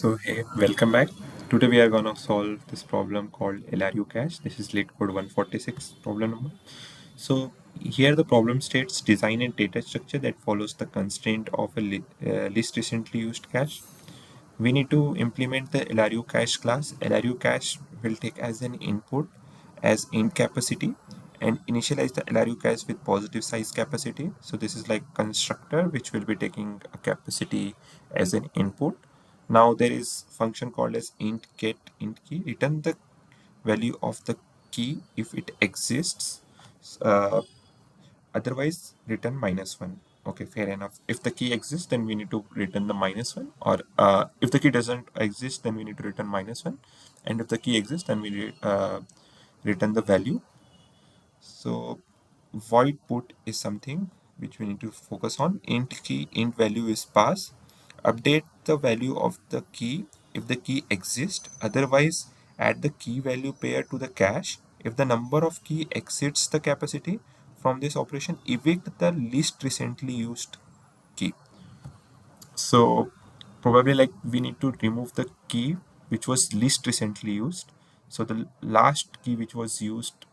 So hey, welcome back. Today we are gonna solve this problem called LRU Cache. This is LeetCode 146 problem number. So here the problem states design a data structure that follows the constraint of a least recently used cache. We need to implement the LRU cache class. LRU cache will take as an input as int capacity and initialize the LRU cache with positive size capacity. So this is like constructor which will be taking a capacity as an input. Now there is function called as int get int key. Return the value of the key if it exists. Uh, Otherwise return -1. Okay, fair enough. If the key exists, then we need to return the -1, or if the key doesn't exist, then we need to return -1, and if the key exists, then we return the value. So void put is something which we need to focus on. Int key int value is pass. Update the value of the key if the key exists. Otherwise add the key value pair to the cache. If the number of key exceeds the capacity from this operation, evict the least recently used key. So probably like we need to remove the key which was least recently used. So the last key which was used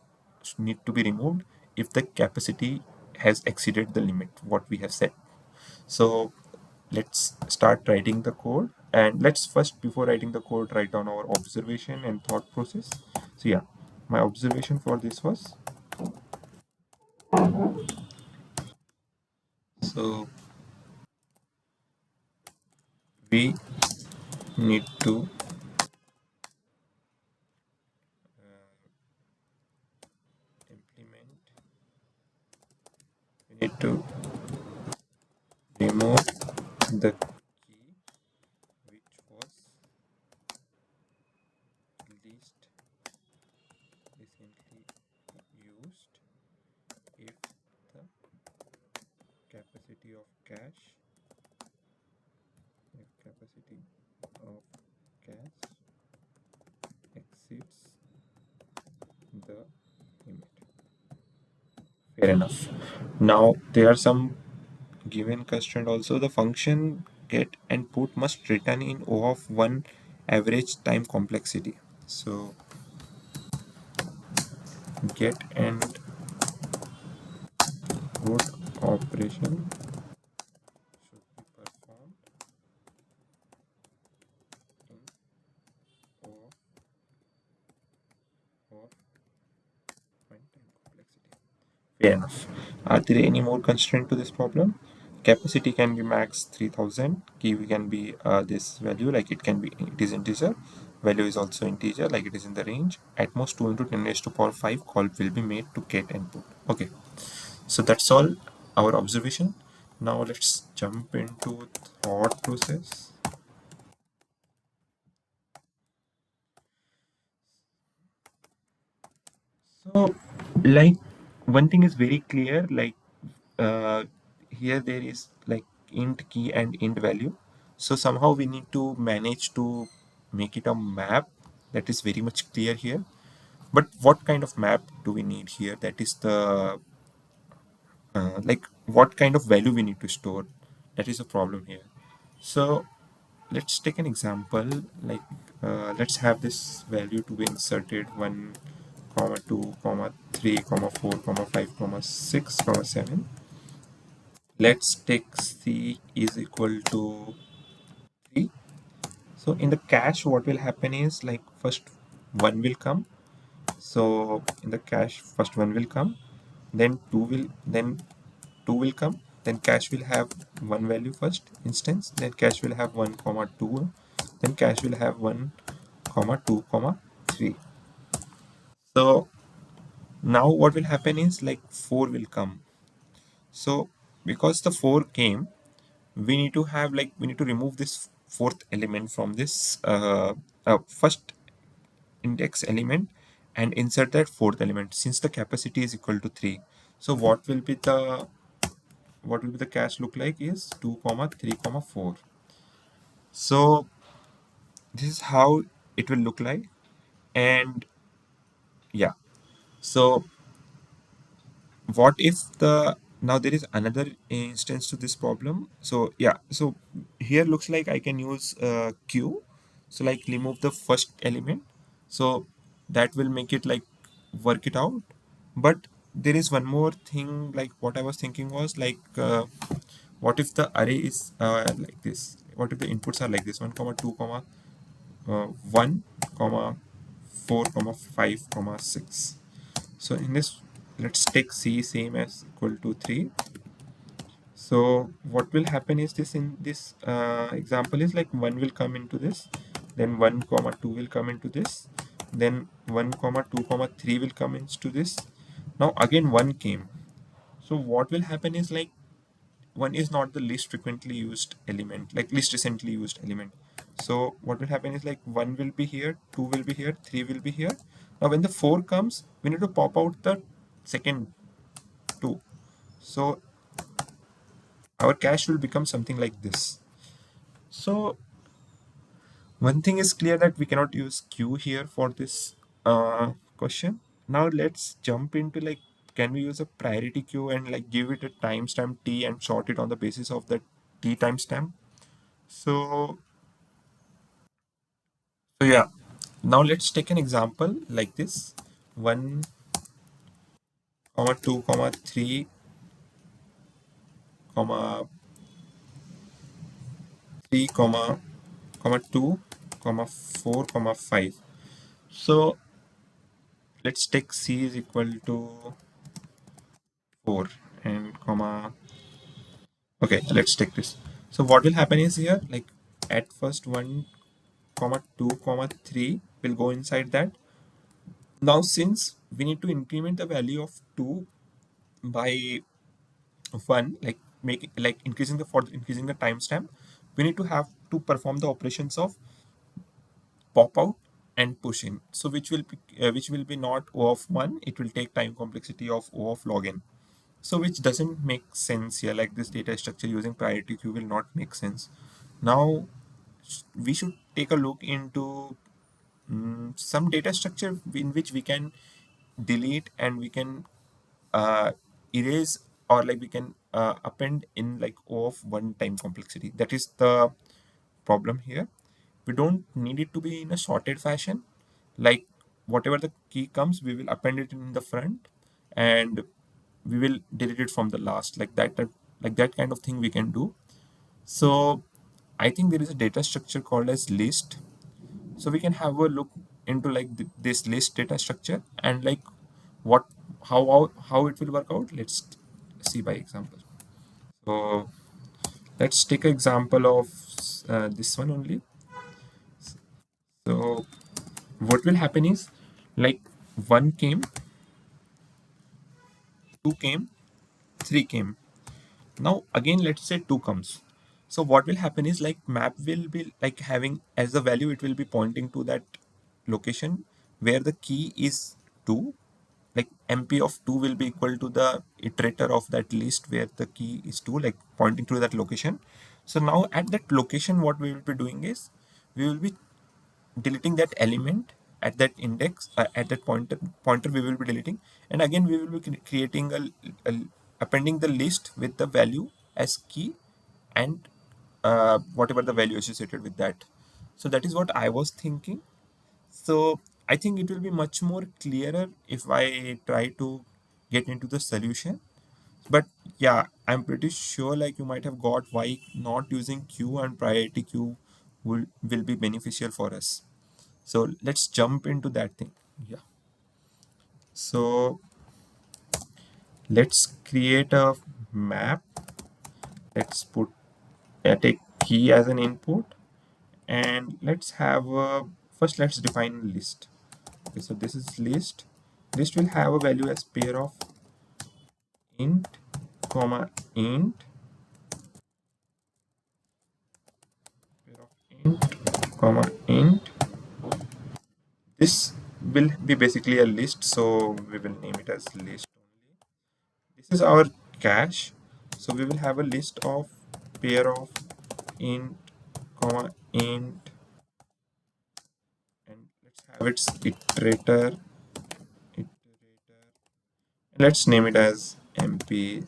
need to be removed if the capacity has exceeded the limit what we have set. So let's start writing the code, and let's first, before writing the code, write down our observation and thought process. So yeah, my observation for this was, so we need to implement we need to remove the key which was least recently used if the capacity of cache if capacity of cache exceeds the limit. Fair enough. Now there are some given constraint also. The function get and put must return in O of 1 average time complexity. So get and put operation should be performed in O of 1 time complexity. Fair enough. Are there any more constraint to this problem? Capacity can be max 3000. Key can be this value, like it is integer. Value is also integer, like it is in the range. At most 2 into 10 raised to power 5 call will be made to get and put. Okay, so that's all our observation. Now let's jump into thought process. So, like, one thing is very clear, like uh, here there is like int key and int value. So somehow we need to manage to make it a map that is very much clear here. But what kind of map do we need here? That is the like what kind of value we need to store. That is a problem here. So let's take an example. Like let's have this value to be inserted 1 comma 2 comma 3 comma 4 comma 5 comma 6 comma 7. Let's take c is equal to 3. So in the cache what will happen is, like, first 1 will come. So in the cache first 1 will come, then 2 will come, then cache will have one value first instance, then cache will have 1 comma 2, then cache will have 1 comma 2 comma 3. So now what will happen is, like, 4 will come. So because the 4 came, we need to remove this fourth element from this first index element and insert that fourth element, since the capacity is equal to 3. So what will be the cache look like is 2 comma 3 comma 4. So this is how it will look like. And yeah, so what if the now there is another instance to this problem. So yeah, so here looks like I can use q. So like remove the first element. So that will make it like work it out. But there is one more thing, like what I was thinking was like, what if the array is like this? What if the inputs are like this: 1 comma 2 comma 1 comma 4 comma 5 comma 6? So in this, let's take c same as equal to 3. So what will happen is this, in this example is like 1 will come into this, then 1 comma 2 will come into this, then 1 comma 2 comma 3 will come into this. Now again 1 came. So what will happen is like 1 is not the least frequently used element, like least recently used element. So what will happen is like 1 will be here, 2 will be here, 3 will be here. Now when the 4 comes, we need to pop out the second 2. So our cache will become something like this. So one thing is clear, that we cannot use queue here for this question. Now let's jump into like, can we use a priority queue and like give it a timestamp t and sort it on the basis of the t timestamp? So, so yeah, now let's take an example like this: 1 comma 2 comma 3 comma 3 comma 2 comma 4 comma 5. So let's take c is equal to 4 and comma. Okay, let's take this. So what will happen is here, like at first 1 comma 2 comma 3 will go inside that. Now since we need to increment the value of 2 by 1, like make like increasing the, for increasing the timestamp, we need to have to perform the operations of pop out and push in. So which will be not O of 1, it will take time complexity of O of log n. So which doesn't make sense here, like this data structure using priority queue will not make sense. Now we should take a look into some data structure in which we can delete and we can erase, or like we can append in like O of 1 time complexity. That is the problem here. We don't need it to be in a sorted fashion, like whatever the key comes we will append it in the front and we will delete it from the last, like like that kind of thing we can do. So I think there is a data structure called as list. So we can have a look into like this list data structure and like what, how it will work out. Let's see by example. So let's take an example of this one only. So what will happen is like 1 came, 2 came, 3 came. Now again let's say 2 comes. So what will happen is like map will be like having as a value, it will be pointing to that location where the key is 2. Like mp of 2 will be equal to the iterator of that list where the key is 2, like pointing to that location. So now at that location what we will be doing is we will be deleting that element at that index, at that pointer we will be deleting, and again we will be creating a appending the list with the value as key and whatever the value associated with that. So that is what I was thinking. So I think it will be much more clearer if I try to get into the solution. But yeah, I'm pretty sure like you might have got why not using queue and priority queue will be beneficial for us. So let's jump into that thing. Yeah. So let's create a map. Let's put take key as an input, and let's have a, first let's define a list. Okay, so this is list. List will have a value as pair of int, comma int, pair of int, comma int. This will be basically a list, so we will name it as list only. This is our cache, so we will have a list of pair of int, comma int, and let's have its iterator. Let's name it as mp.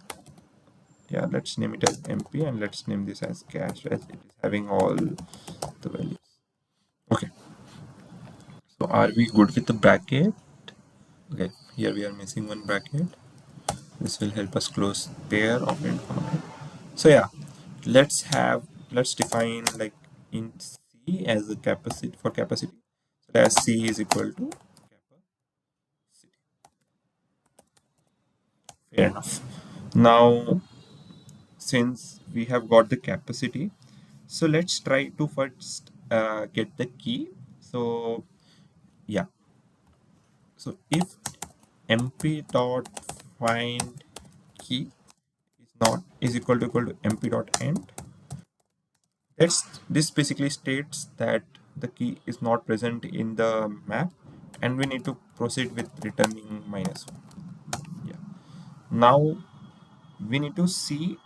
Yeah, let's name it as mp, and let's name this as cache as it is having all the values. So are we good with the bracket? Okay, here we are missing one bracket. This will help us close pair of int comma int. So yeah, let's define like int c as a capacity for capacity. So as c is equal to capacity. Fair enough. Now since we have got the capacity, so let's try to first get the key. So yeah, so if mp dot find key is equal to mp dot end, this basically states that the key is not present in the map and we need to proceed with returning -1. Yeah, now we need to see,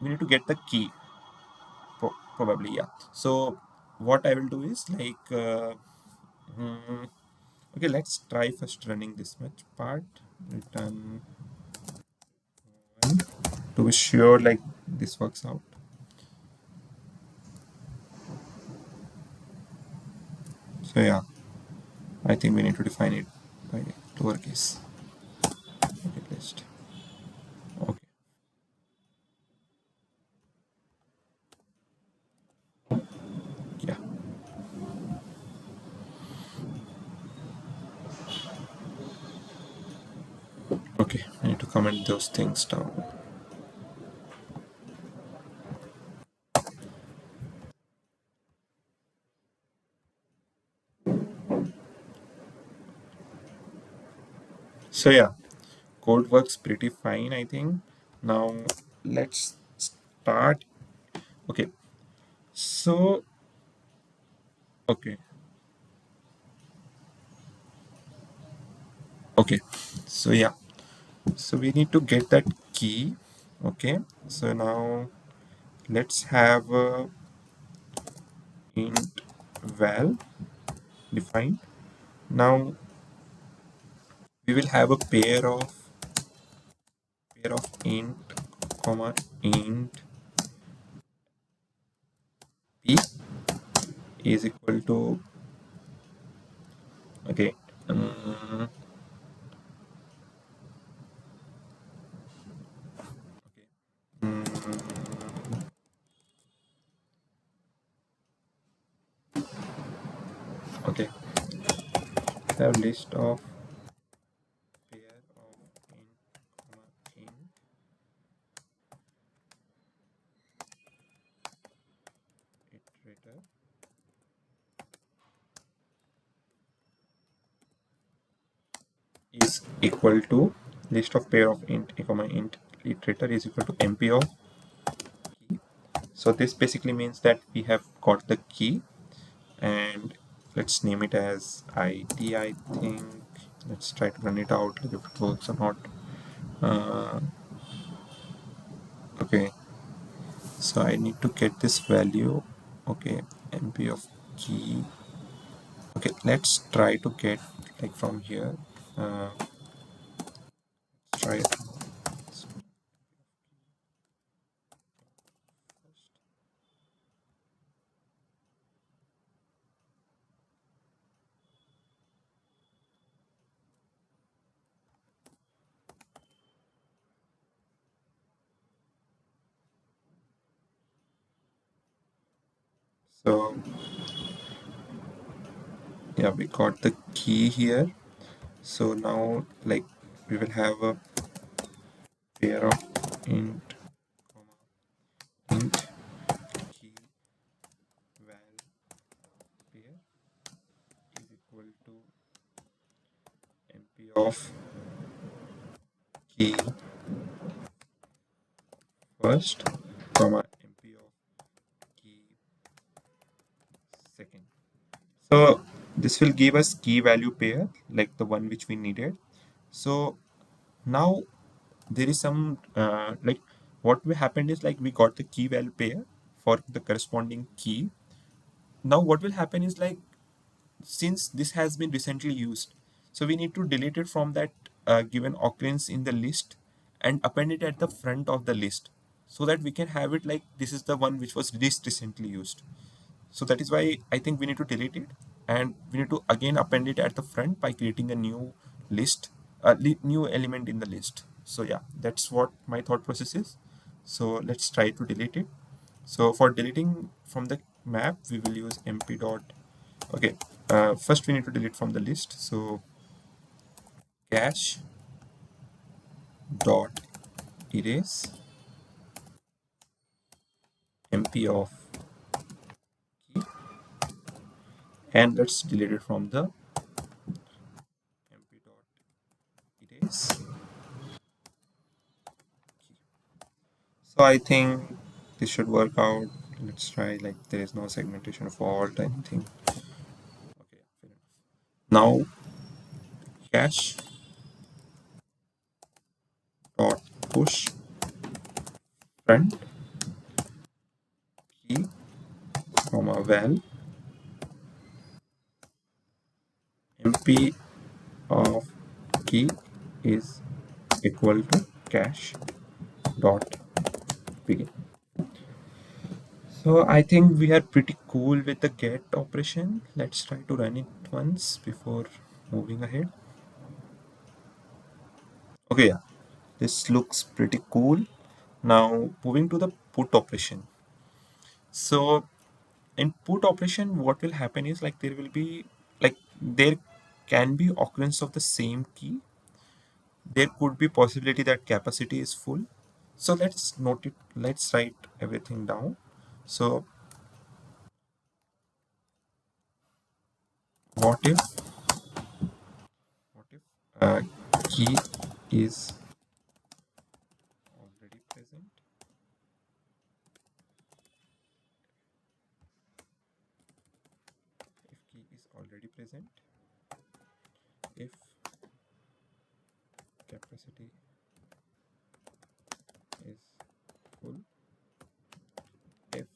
we need to get the key, probably. Yeah, so what I will do is like hmm, okay, let's try first running this much part, return 1, to be sure like this works out. So yeah, I think we need to define it by lowercase. Okay, list. Okay, yeah, okay, I need to comment those things down. So yeah, code works pretty fine, I think. Now let's start. Okay, so okay, okay, so yeah, so we need to get that key. Okay, so now let's have int val defined. Now we will have a pair of int comma int p is equal to, okay, um, okay, okay, have list of pair of int comma int iterator is equal to list of pair of int comma int iterator is equal to mp of key. So this basically means that we have got the key, and let's name it as id, I think. Let's try to run it out like if it works or not. uh, okay, so I need to get this value. Okay, mp of key. Okay, let's try to get like from here. Try it. So yeah, we got the key here. So now like we will have a pair of int comma int key val pair is equal to mp of key first comma mp of key second. So this will give us key value pair like the one which we needed. So now there is some like what we happened is like we got the key value pair for the corresponding key. Now what will happen is like since this has been recently used, so we need to delete it from that given occurrence in the list and append it at the front of the list so that we can have it like this is the one which was least recently used. So that is why I think we need to delete it. and we need to again append it at the front by creating a new list, new element in the list. So yeah, that's what my thought process is. So let's try to delete it. So for deleting from the map, we will use mp dot. Okay, first we need to delete from the list. So cache dot erase mp of key, and let's delete it from the mp dot erase. So I think this should work out. Let's try, like there is no segmentation fault, anything. Okay, fair enough. Now cache dot push front key comma val mp of key is equal to cache dot begin. So I think we are pretty cool with the get operation. Let's try to run it once before moving ahead. Okay, yeah, this looks pretty cool. Now moving to the put operation. So in put operation, what will happen is, like there will be, like there can be occurrence of the same key. There could be possibility that capacity is full. So let's note it. Let's write everything down. So what if what if key is already present? If key is already present, if capacity is full, if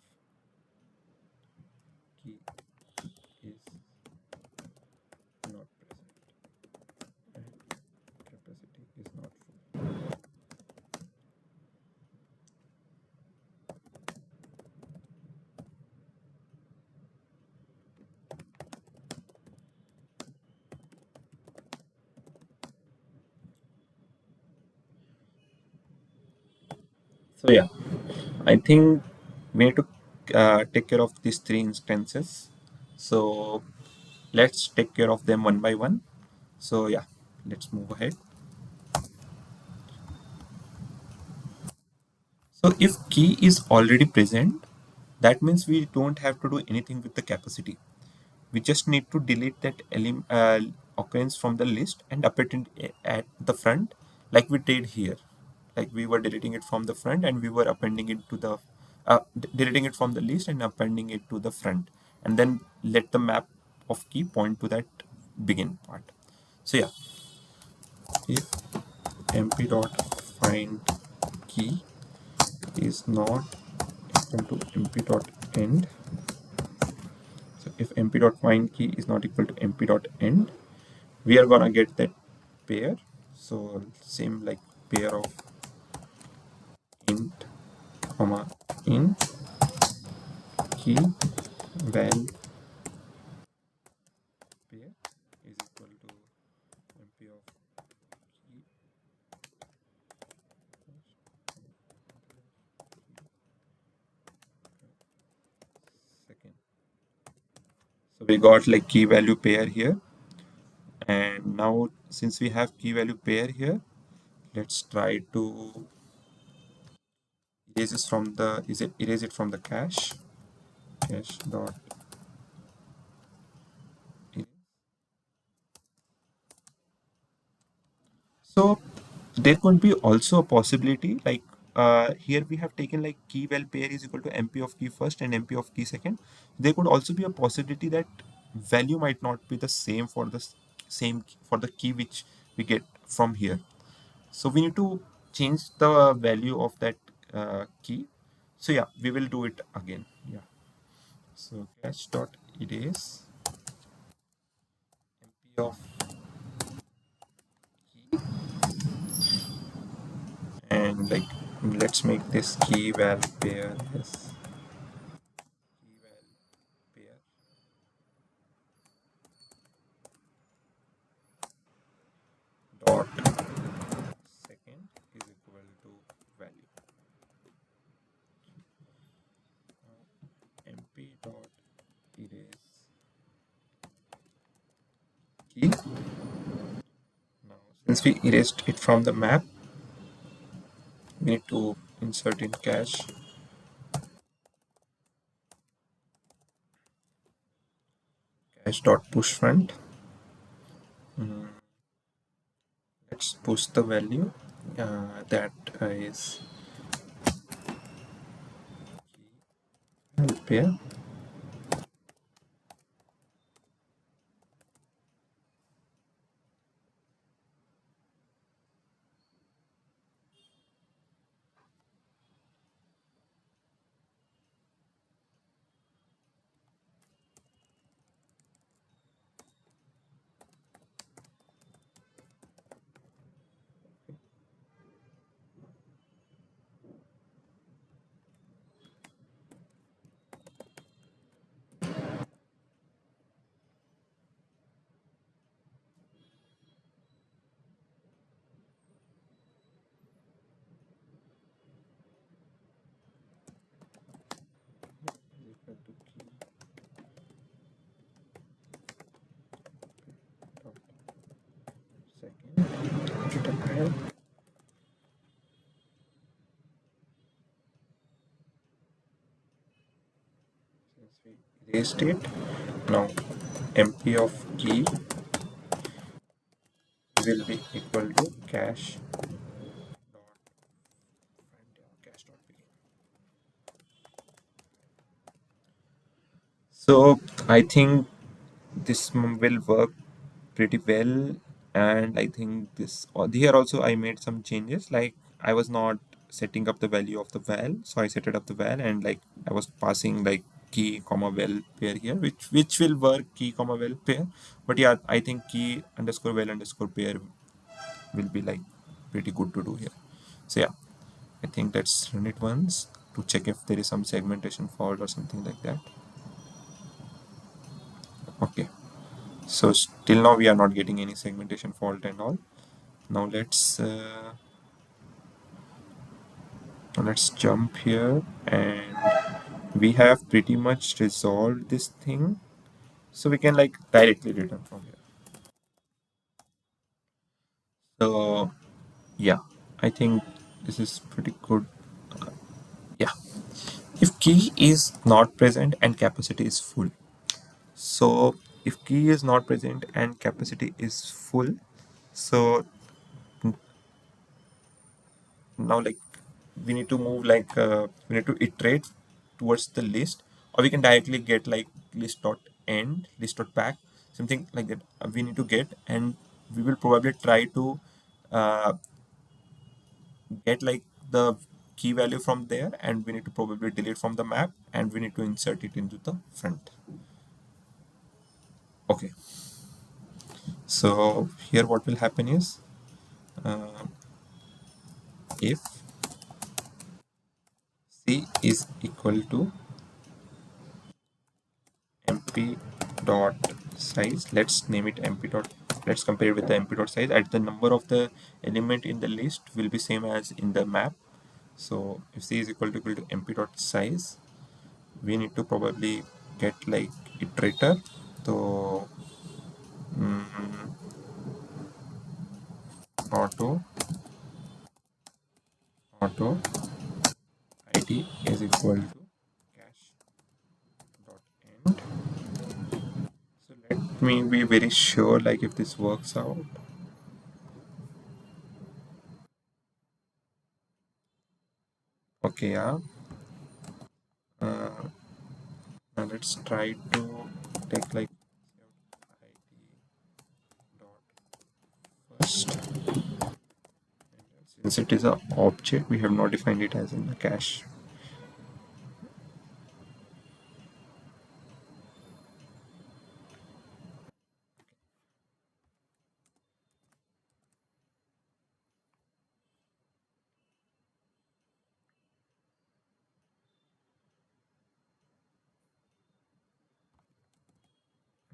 key is not present, and capacity is not full. So yeah, I think we need to take care of these three instances. So let's take care of them one by one. So yeah, let's move ahead. So if key is already present, that means we don't have to do anything with the capacity. We just need to delete that occurrence from the list and append it at the front, like we did here. Like we were deleting it from the front and we were appending it to the deleting it from the list and appending it to the front, and then let the map of key point to that begin part. So yeah, if mp dot find key is not equal to mp dot end. So if mp dot find key is not equal to mp dot end, we are gonna get that pair. So same like pair of int comma in key val pair is equal to mp of key second. So we got like key value pair here, and now since we have key value pair here, let's try to erase it from the cache dot erase. So there could be also a possibility, like here we have taken like key val pair is equal to mp of key first and mp of key second. There could also be a possibility that value might not be the same for the same for the key which we get from here. So we need to change the value of that key. So yeah, we will do it again. Yeah. So cache dot erase mp of key, and like let's make this key val pair as key val pair key. Now, since we erased it from the map, we need to insert in cache dot push front. Let's push the value that is help here. Equal to key dot second return file. Since we erased it, now MP of key will be equal to cache dot cache dot begin. So I think this will work pretty well, and I think this here also I made some changes. Like I was not setting up the value of the val, so I set it up the val, and like I was passing like key comma val pair here, which will work key comma val pair. But yeah, I think key underscore val underscore pair will be like pretty good to do here. So yeah, I think let's run it once to check if there is some segmentation fault or something like that. Okay, so till now we are not getting any segmentation fault and all. Now let's jump here, and we have pretty much resolved this thing, so we can like directly return from here. So yeah, I think this is pretty good. Yeah, if key is not present and capacity is full, so if key is not present and capacity is full, so now like we need to move like we need to iterate towards the list, or we can directly get like list dot end, list dot back, something like that we need to get, and we will probably try to uh, get like the key value from there, and we need to probably delete from the map, and we need to insert it into the front. Okay, so here what will happen is uh, if c is equal to mp dot size, let's name it mp dot, let's compare it with the mp dot size, at the number of the element in the list will be same as in the map. So if c is equal to mp dot size, we need to probably get like iterator. So auto auto id is equal to cache dot end. So let me be very sure like if this works out. Okay, yeah. uh, Now let's try to take like id dot first. Since it is a object, we have not defined it as in the cache.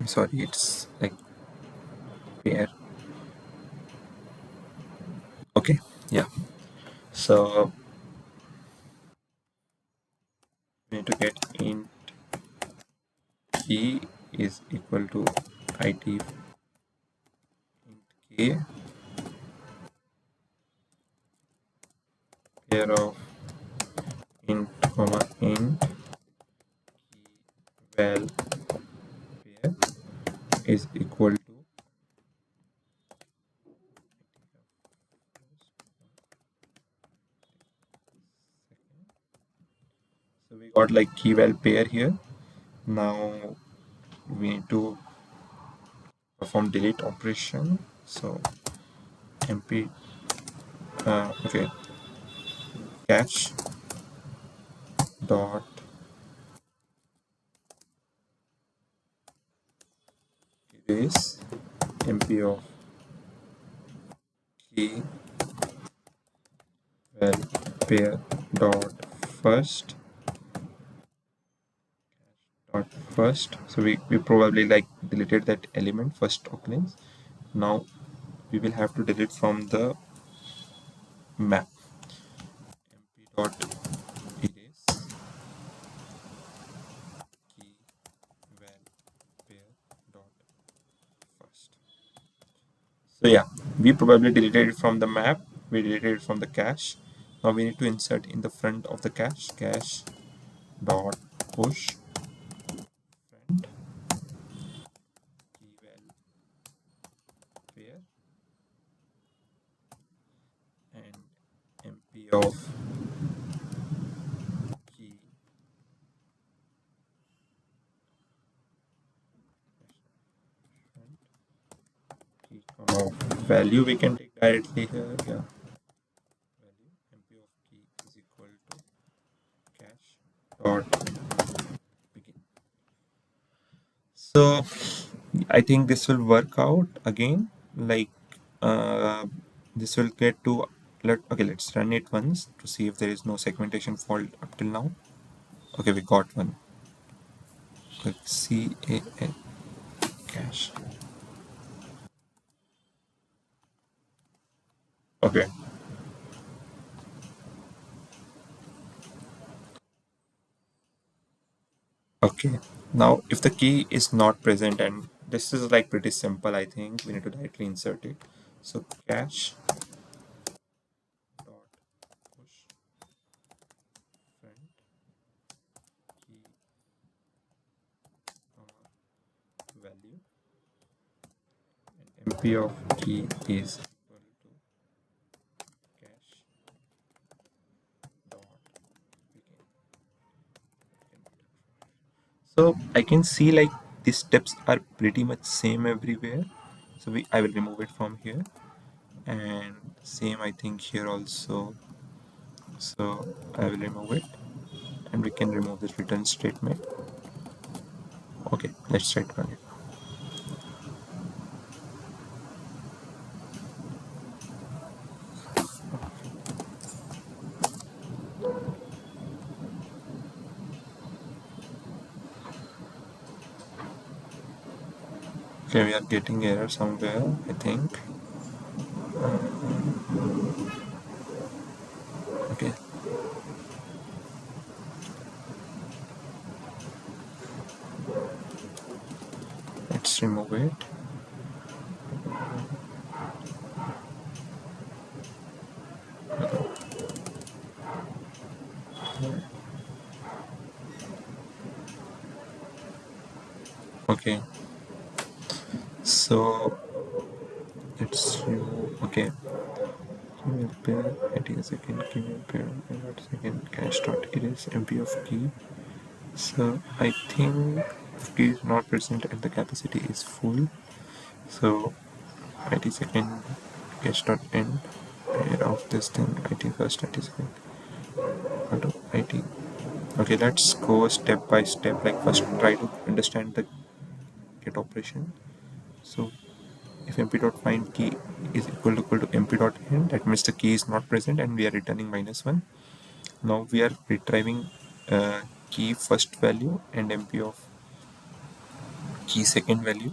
I'm sorry, it's like pair. Okay, yeah. So we need to get int key is equal to id A pair of int comma int val pair is equal to, so we got like key val pair here. Now we need to perform delete operation. So mp okay, cache dot erase mp of key val pair dot first so we probably like deleted that element first occurrence. Now we will have to delete from the map. mp dot erase key val pair dot first. So yeah, we probably deleted it from the map, we deleted it from the cache. Now we need to insert in the front of the cache dot push front key val pair and mp of key front key comma value we can take directly here. Yeah, value mp of key is equal to cache dot begin. So I think this will work out again. Like uh, this will get to okay. Let's run it once to see if there is no segmentation fault up till now. Okay, we got one. Like CAN cache. Okay. Okay. Now, if the key is not present, and this is like pretty simple, I think we need to directly insert it. So cache dot push front key comma value and mp of key is equal to cache dot begin. So I can see like these steps are pretty much same everywhere. So I will remove it from here, and same I think here also. So I will remove it, and we can remove this return statement. Okay, let's try to run it. Okay, we are getting error somewhere, I think. Okay, let's remove it. Okay, so let's remove. Okay, email pair, it is second email pair, and second cache dot erase mp of key. So I think if key is not present and the capacity is full, so IT second cache dot end pair of this thing IT first IT second auto IT. Okay, let's go step by step. Like first try to understand the get operation. So if mp dot find key is equal to mp dot end, that means the key is not present and we are returning -1. Now we are retrieving key first value and mp of key second value.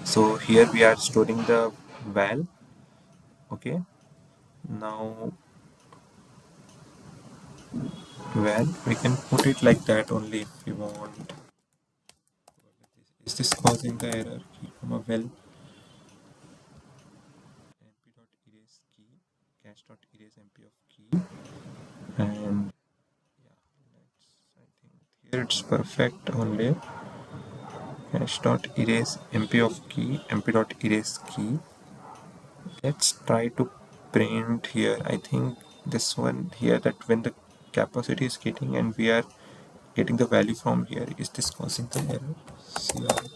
So here we are storing the val. Okay, now val we can put it like that only if we want. Is this causing the error? Key comma val. is MP of key, and yeah, I think here it's perfect only. Hash dot erase MP of key, MP dot erase key. Let's try to print here. I think this one here, that when the capacity is getting and we are getting the value from here, is this causing the error? See out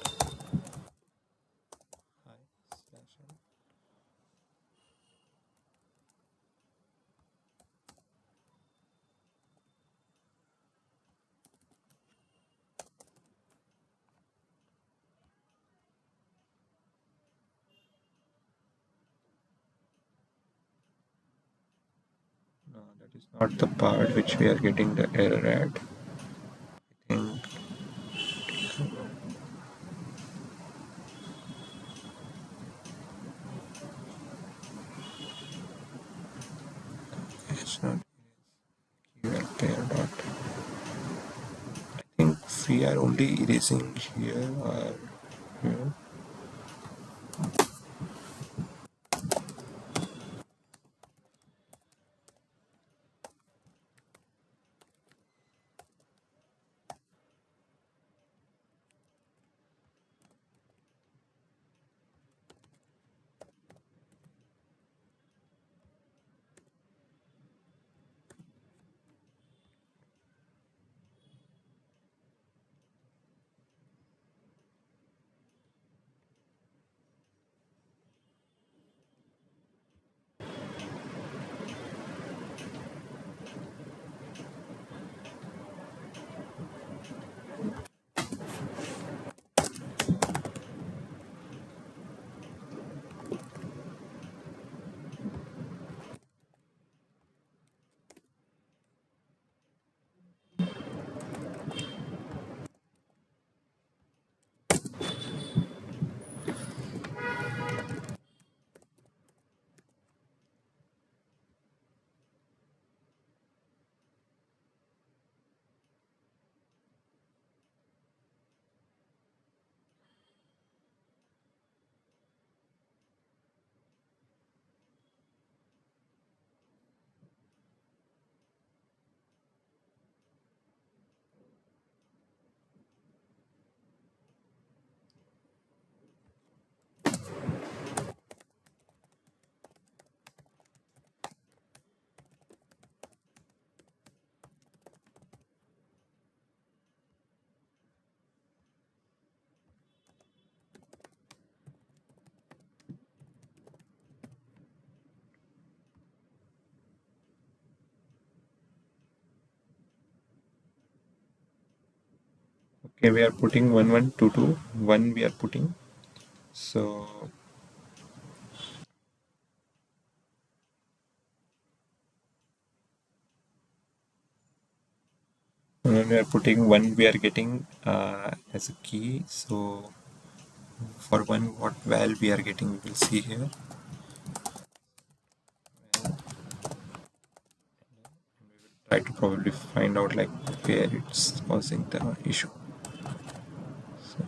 hi slash n. No, that is not the part which we are getting the error at. I think it's not here pair dot. I think we are only erasing here or here. Okay, we are putting 1122 1 we are putting. So when we are putting 1 we are getting as a key. So for 1 what val we are getting, we will see here. Try to probably find out like where it's causing the issue. So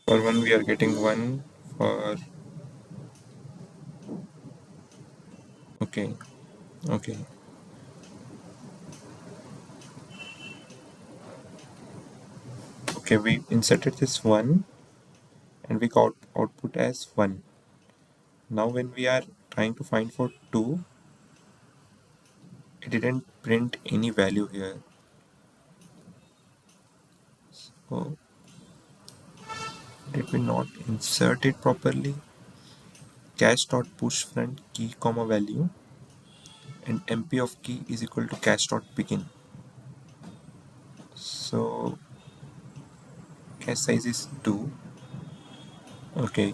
for 1 we are getting 1 for okay, okay, okay, we inserted this 1 and we got output as 1. Now when we are trying to find for 2, it didn't print any value here. So did we not insert it properly? Cache dot push front key comma value and MP of key is equal to cache dot begin. So cache size is 2. Okay.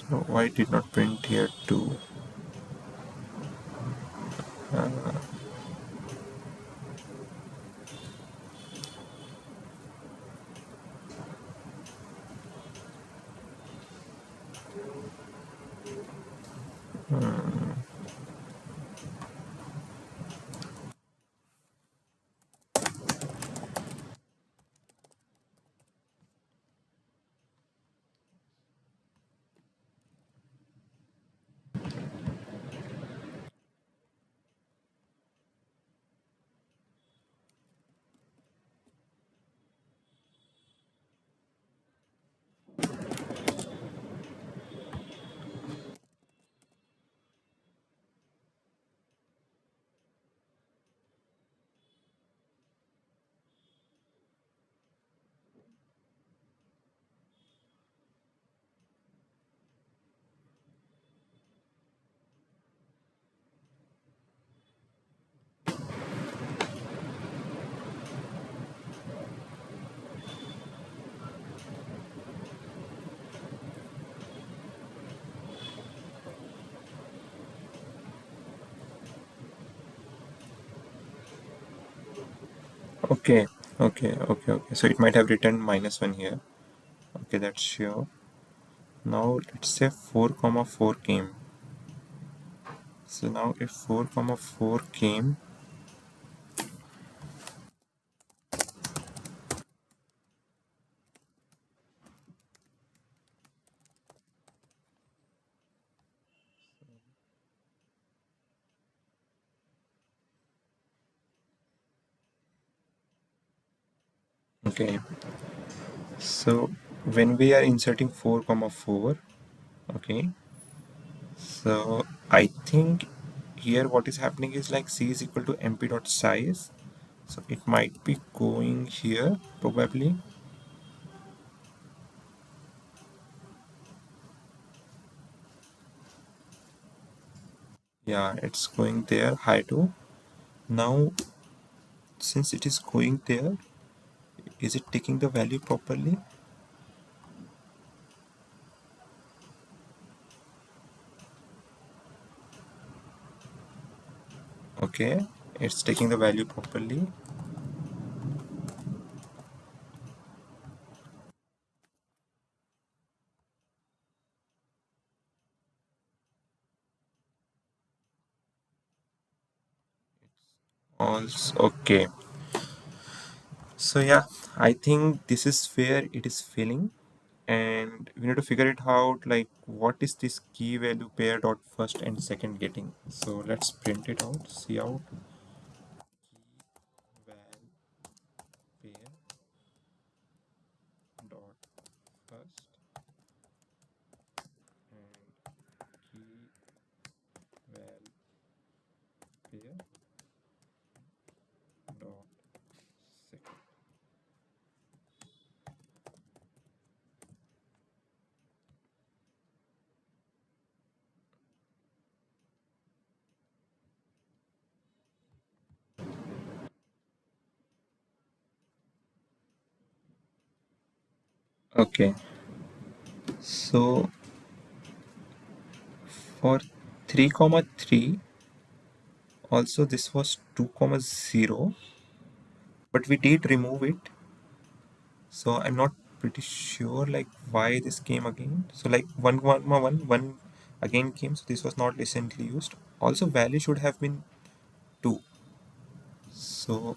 So why it did not print here too? Okay, okay. So it might have written -1 here. Okay, that's sure. Now let's say 4 comma 4 came. So now if 4 comma 4 came, okay. So when we are inserting 4 comma 4, okay. So I think here what is happening is like c is equal to mp dot size. So it might be going here probably. Yeah, it's going there high to. Now since it is going there, is it taking the value properly? Okay, it's taking the value properly. Also, okay. So yeah, I think this is where it is failing, and we need to figure it out. Like, what is this key value pair dot first and second getting? So let's print it out. See out key val pair dot first and key val pair dot second. Okay, so for 3 comma 3 also this was 2 comma 0, but we did remove it, so I'm not pretty sure like why this came again. So like 1 comma 1 1 again came, so this was not recently used. Also value should have been 2. So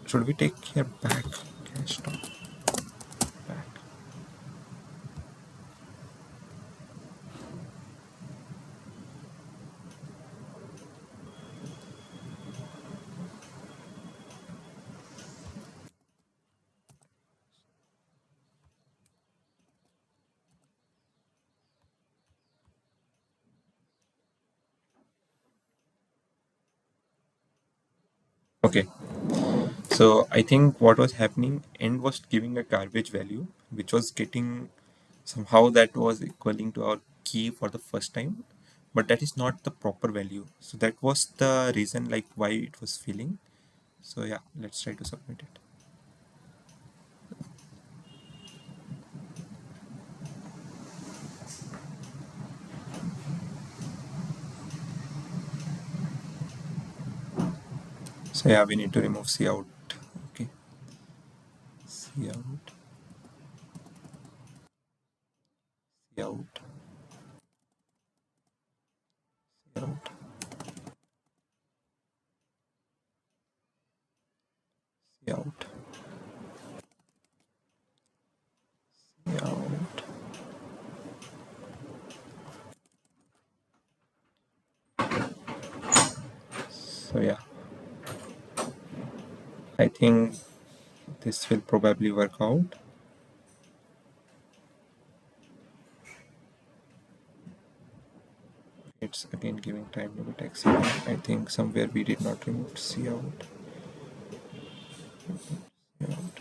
should we take here back cache dot back? Okay, so I think what was happening, end was giving a garbage value which was getting somehow that was equaling to our key for the first time, but that is not the proper value. So that was the reason like why it was failing. So yeah, let's try to submit it. So yeah, we need to remove C out. Okay, C out, C out, C out, C out, C out. So yeah, I think this will probably work out. It's again giving time limit exceeding. I think somewhere we did not remove C out. C out.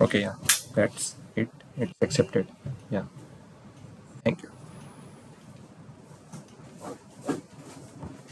Okay, yeah, that's it. It's accepted. Yeah.